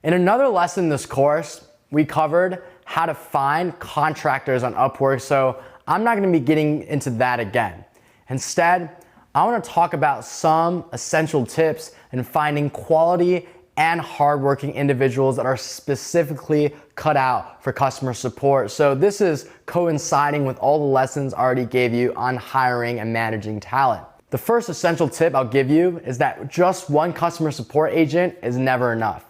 In another lesson in this course, we covered how to find contractors on Upwork, so I'm not gonna be getting into that again. Instead, I wanna talk about some essential tips in finding quality and hardworking individuals that are specifically cut out for customer support. So this is coinciding with all the lessons I already gave you on hiring and managing talent. The first essential tip I'll give you is that just one customer support agent is never enough.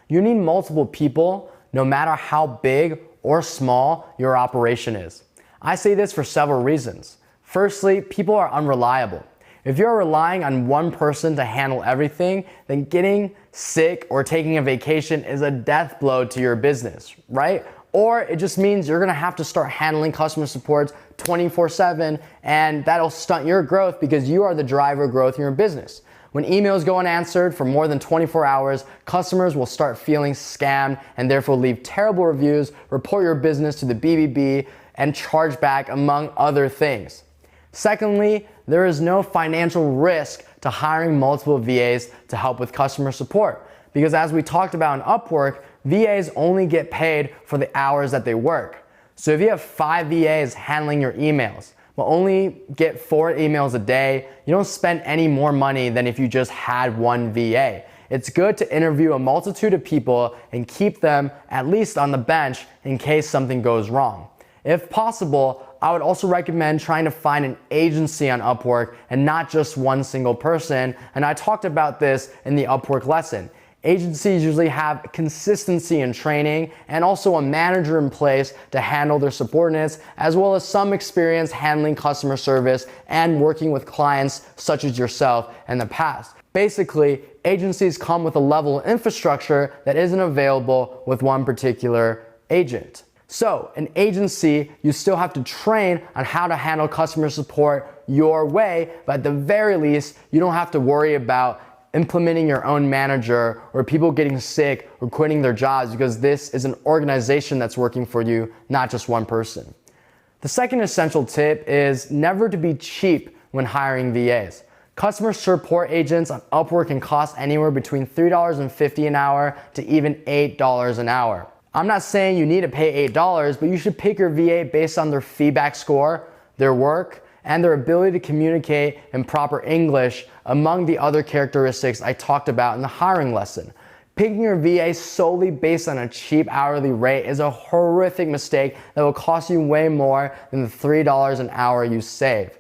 You need multiple people, no matter how big or small your operation is. I say this for several reasons. Firstly, people are unreliable. If you're relying on one person to handle everything, then getting sick or taking a vacation is a death blow to your business, right? Or it just means you're gonna have to start handling customer support 24/7, and that'll stunt your growth because you are the driver of growth in your business. When emails go unanswered for more than 24 hours, customers will start feeling scammed and therefore leave terrible reviews, report your business to the BBB, and charge back, among other things. Secondly, there is no financial risk to hiring multiple VAs to help with customer support. Because as we talked about in Upwork, VAs only get paid for the hours that they work. So if you have 5 VAs handling your emails, but only get 4 emails a day, you don't spend any more money than if you just had 1 VA. It's good to interview a multitude of people and keep them at least on the bench in case something goes wrong. If possible, I would also recommend trying to find an agency on Upwork and not just one single person. And I talked about this in the Upwork lesson. Agencies usually have consistency in training and also a manager in place to handle their subordinates, as well as some experience handling customer service and working with clients such as yourself in the past. Basically, agencies come with a level of infrastructure that isn't available with one particular agent. So, an agency, you still have to train on how to handle customer support your way, but at the very least, you don't have to worry about implementing your own manager or people getting sick or quitting their jobs, because this is an organization that's working for you, not just one person. The second essential tip is never to be cheap when hiring VAs. Customer support agents on Upwork can cost anywhere between $3.50 an hour to even $8 an hour. I'm not saying you need to pay $8, but you should pick your VA based on their feedback score, their work, and their ability to communicate in proper English, among the other characteristics I talked about in the hiring lesson. Picking your VA solely based on a cheap hourly rate is a horrific mistake that will cost you way more than the $3 an hour you save.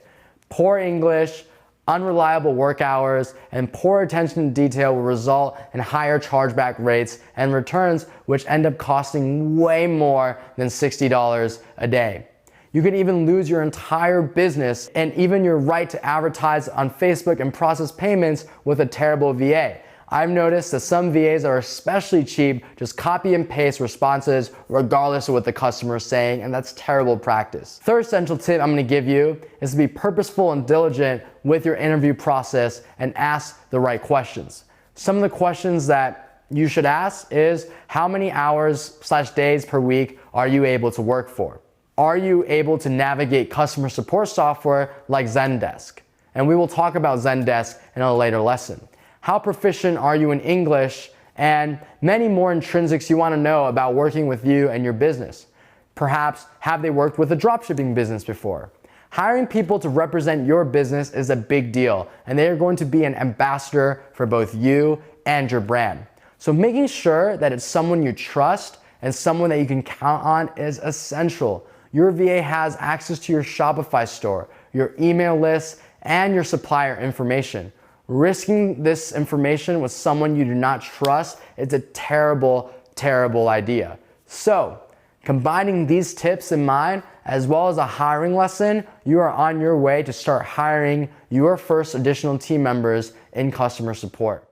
Poor English, unreliable work hours, and poor attention to detail will result in higher chargeback rates and returns, which end up costing way more than $60 a day. You could even lose your entire business and even your right to advertise on Facebook and process payments with a terrible VA. I've noticed that some VAs are especially cheap, just copy and paste responses regardless of what the customer is saying, and that's terrible practice. Third essential tip I'm gonna give you is to be purposeful and diligent with your interview process and ask the right questions. Some of the questions that you should ask is, how many hours/days per week are you able to work for? Are you able to navigate customer support software like Zendesk? And we will talk about Zendesk in a later lesson. How proficient are you in English? And many more intrinsics you want to know about working with you and your business. Perhaps, have they worked with a dropshipping business before? Hiring people to represent your business is a big deal, and they are going to be an ambassador for both you and your brand. So making sure that it's someone you trust and someone that you can count on is essential. Your VA has access to your Shopify store, your email list, and your supplier information. Risking this information with someone you do not trust is a terrible, terrible idea. So, combining these tips in mind, as well as a hiring lesson, you are on your way to start hiring your first additional team members in customer support.